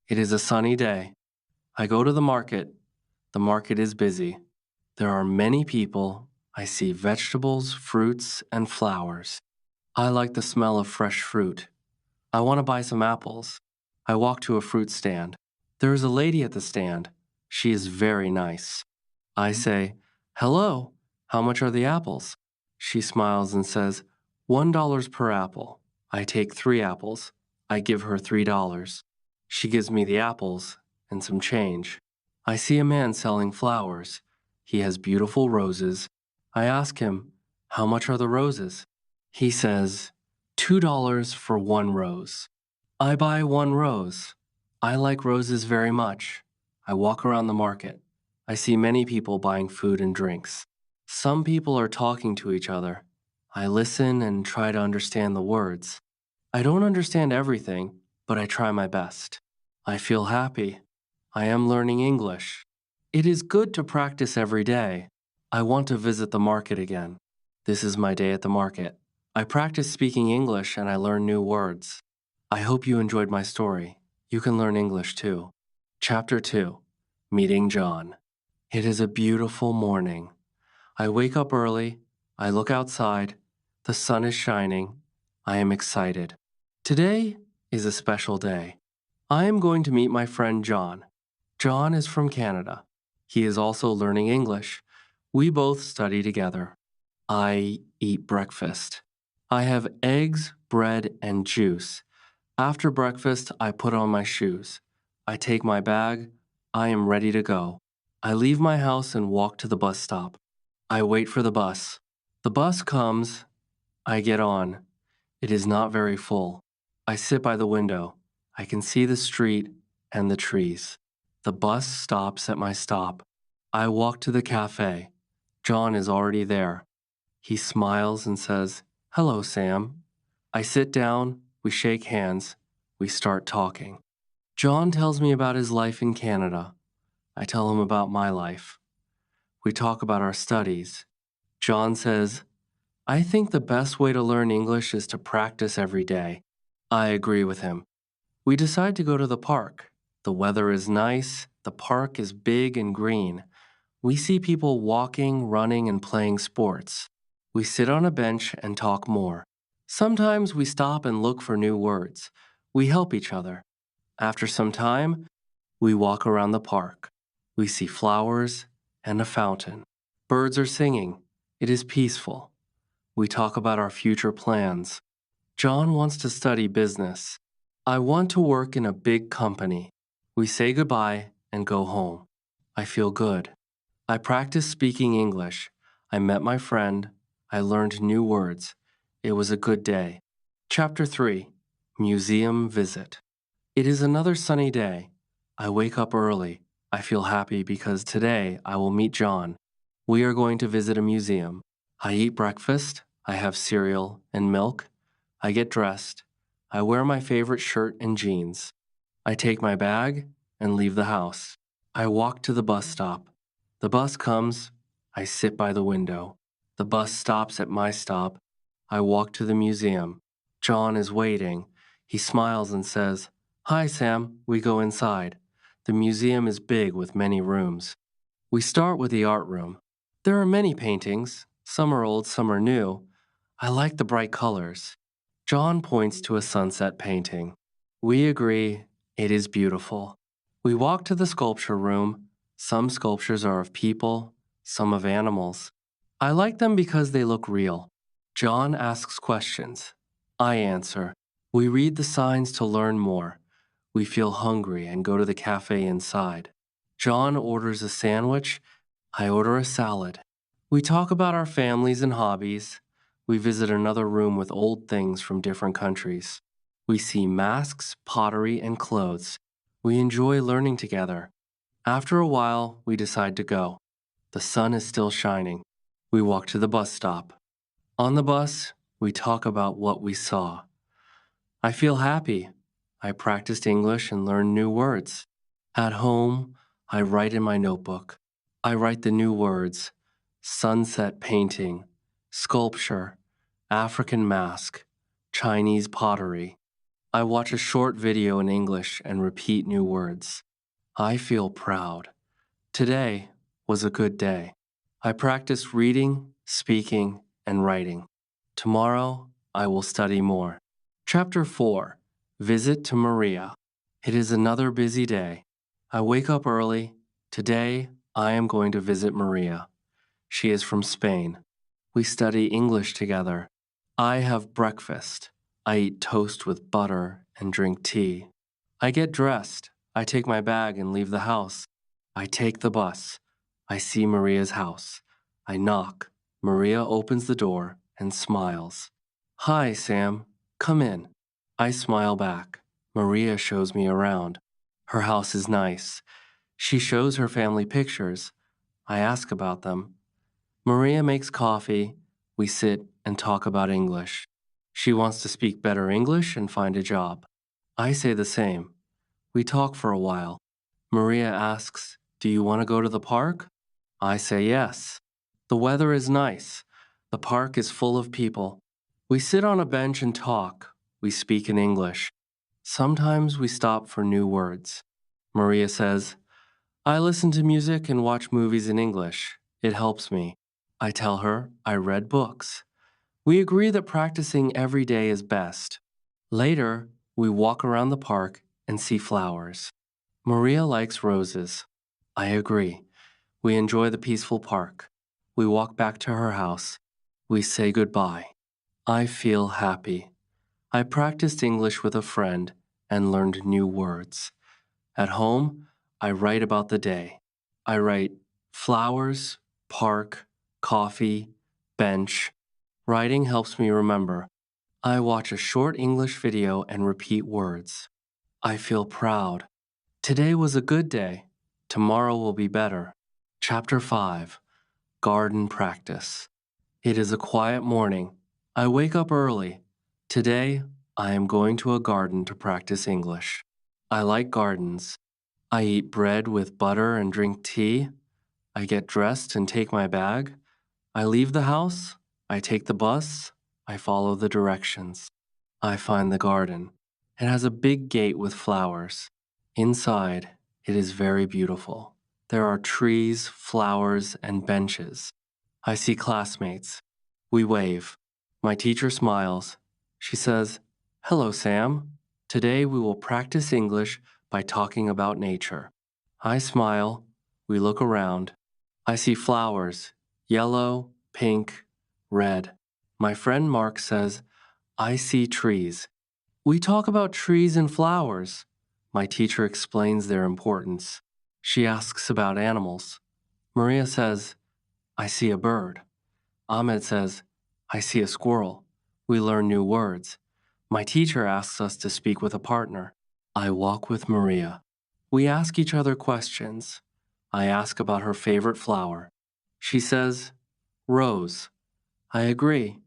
It is a sunny day. I go to the market. The market is busy. There are many people. I see vegetables, fruits, and flowers. I like the smell of fresh fruit. I want to buy some apples. I walk to a fruit stand. There is a lady at the stand. She is very nice. I say, "Hello, how much are the apples?" She smiles and says, $1 per apple. I take 3 apples. I give her $3. She gives me the apples and some change. I see a man selling flowers. He has beautiful roses. I ask him, "How much are the roses?" He says, $2 for 1 rose. I buy 1 rose. I like roses very much. I walk around the market. I see many people buying food and drinks. Some people are talking to each other. I listen and try to understand the words. I don't understand everything, but I try my best. I feel happy. I am learning English. It is good to practice every day. I want to visit the market again. This is my day at the market. I practice speaking English and I learn new words. I hope you enjoyed my story. You can learn English too. Chapter 2, Meeting John. It is a beautiful morning. I wake up early. I look outside. The sun is shining. I am excited. Today is a special day. I am going to meet my friend John. John is from Canada. He is also learning English. We both study together. I eat breakfast. I have eggs, bread, and juice. After breakfast, I put on my shoes. I take my bag. I am ready to go. I leave my house and walk to the bus stop. I wait for the bus. The bus comes. I get on. It is not very full. I sit by the window. I can see the street and the trees. The bus stops at my stop. I walk to the cafe. John is already there. He smiles and says, "Hello, Sam." I sit down. We shake hands. We start talking. John tells me about his life in Canada. I tell him about my life. We talk about our studies. John says, "I think the best way to learn English is to practice every day." I agree with him. We decide to go to the park. The weather is nice. The park is big and green. We see people walking, running, and playing sports. We sit on a bench and talk more. Sometimes we stop and look for new words. We help each other. After some time, we walk around the park. We see flowers and a fountain. Birds are singing. It is peaceful. We talk about our future plans. John wants to study business. I want to work in a big company. We say goodbye and go home. I feel good. I practiced speaking English. I met my friend. I learned new words. It was a good day. Chapter 3, Museum Visit. It is another sunny day. I wake up early. I feel happy because today I will meet John. We are going to visit a museum. I eat breakfast. I have cereal and milk. I get dressed. I wear my favorite shirt and jeans. I take my bag and leave the house. I walk to the bus stop. The bus comes. I sit by the window. The bus stops at my stop. I walk to the museum. John is waiting. He smiles and says, "Hi, Sam." We go inside. The museum is big with many rooms. We start with the art room. There are many paintings. Some are old, some are new. I like the bright colors. John points to a sunset painting. We agree it is beautiful. We walk to the sculpture room. Some sculptures are of people, some of animals. I like them because they look real. John asks questions. I answer. We read the signs to learn more. We feel hungry and go to the cafe inside. John orders a sandwich. I order a salad. We talk about our families and hobbies. We visit another room with old things from different countries. We see masks, pottery, and clothes. We enjoy learning together. After a while, we decide to go. The sun is still shining. We walk to the bus stop. On the bus, we talk about what we saw. I feel happy. I practiced English and learned new words. At home, I write in my notebook. I write the new words: sunset painting, sculpture, African mask, Chinese pottery. I watch a short video in English and repeat new words. I feel proud. Today was a good day. I practiced reading, speaking, and writing. Tomorrow I will study more. Chapter 4. Visit to Maria. It is another busy day. I wake up early. Today I am going to visit Maria. She is from Spain. We study English together. I have breakfast. I eat toast with butter and drink tea. I get dressed. I take my bag and leave the house. I take the bus. I see Maria's house. I knock. Maria opens the door and smiles. Hi, Sam. Come in. I smile back. Maria shows me around. Her house is nice. She shows her family pictures. I ask about them. Maria makes coffee. We sit and talk about English. She wants to speak better English and find a job. I say the same. We talk for a while. Maria asks, Do you want to go to the park? I say yes. The weather is nice. The park is full of people. We sit on a bench and talk. We speak in English. Sometimes we stop for new words. Maria says, I listen to music and watch movies in English. It helps me. I tell her I read books. We agree that practicing every day is best. Later, we walk around the park and see flowers. Maria likes roses. I agree. We enjoy the peaceful park. We walk back to her house. We say goodbye. I feel happy. I practiced English with a friend and learned new words. At home, I write about the day. I write flowers, park, coffee, bench. Writing helps me remember. I watch a short English video and repeat words. I feel proud. Today was a good day. Tomorrow will be better. Chapter 5. Garden Practice. It is a quiet morning. I wake up early. Today, I am going to a garden to practice English. I like gardens. I eat bread with butter and drink tea. I get dressed and take my bag. I leave the house. I take the bus. I follow the directions. I find the garden. It has a big gate with flowers. Inside, it is very beautiful. There are trees, flowers, and benches. I see classmates. We wave. My teacher smiles. She says, Hello, Sam. Today we will practice English by talking about nature. I smile. We look around. I see flowers, yellow, pink, red. My friend Mark says, I see trees. We talk about trees and flowers. My teacher explains their importance. She asks about animals. Maria says, I see a bird. Ahmed says, I see a squirrel. We learn new words. My teacher asks us to speak with a partner. I walk with Maria. We ask each other questions. I ask about her favorite flower. She says, Rose. I agree.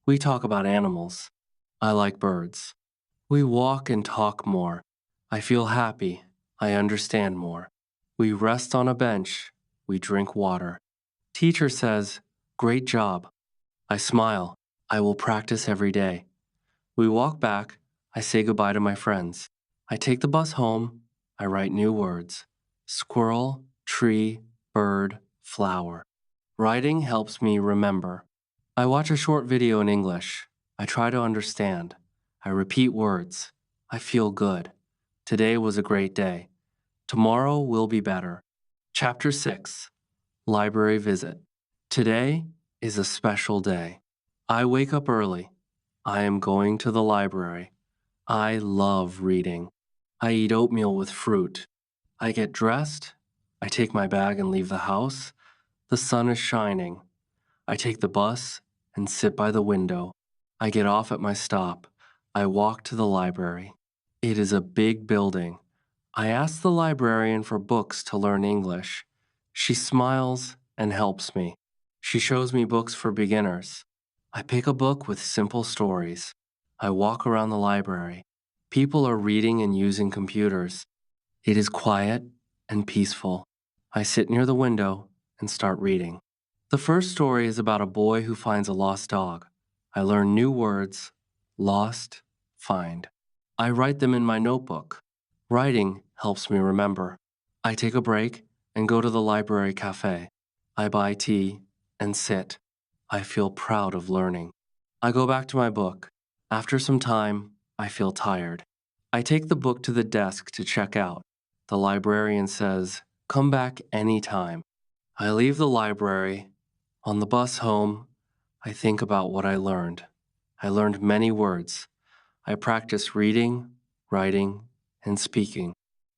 We talk about animals. I like birds. We walk and talk more. I feel happy. I understand more. We rest on a bench. We drink water. Teacher says, Great job. I smile. I will practice every day. We walk back. I say goodbye to my friends. I take the bus home. I write new words. Squirrel, tree, bird, flower. Writing helps me remember. I watch a short video in English. I try to understand. I repeat words. I feel good. Today was a great day. Tomorrow will be better. Chapter 6. Library Visit. Today is a special day. I wake up early. I am going to the library. I love reading. I eat oatmeal with fruit. I get dressed. I take my bag and leave the house. The sun is shining. I take the bus and sit by the window. I get off at my stop. I walk to the library. It is a big building. I ask the librarian for books to learn English. She smiles and helps me. She shows me books for beginners. I pick a book with simple stories. I walk around the library. People are reading and using computers. It is quiet and peaceful. I sit near the window and start reading. The first story is about a boy who finds a lost dog. I learn new words: lost, find. I write them in my notebook. Writing helps me remember. I take a break and go to the library cafe. I buy tea and sit. I feel proud of learning. I go back to my book. After some time, I feel tired. I take the book to the desk to check out. The librarian says, "Come back anytime." I leave the library. On the bus home, I think about what I learned. I learned many words. I practice reading, writing, and speaking.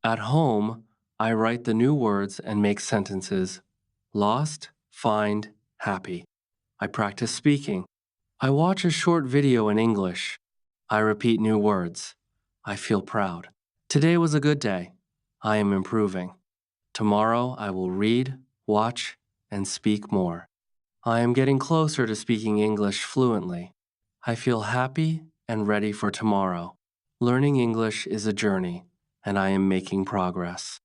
At home, I write the new words and make sentences. Lost, find, happy. I practice speaking. I watch a short video in English. I repeat new words. I feel proud. Today was a good day. I am improving. Tomorrow I will read, watch, and speak more. I am getting closer to speaking English fluently. I feel happy and ready for tomorrow. Learning English is a journey, and I am making progress.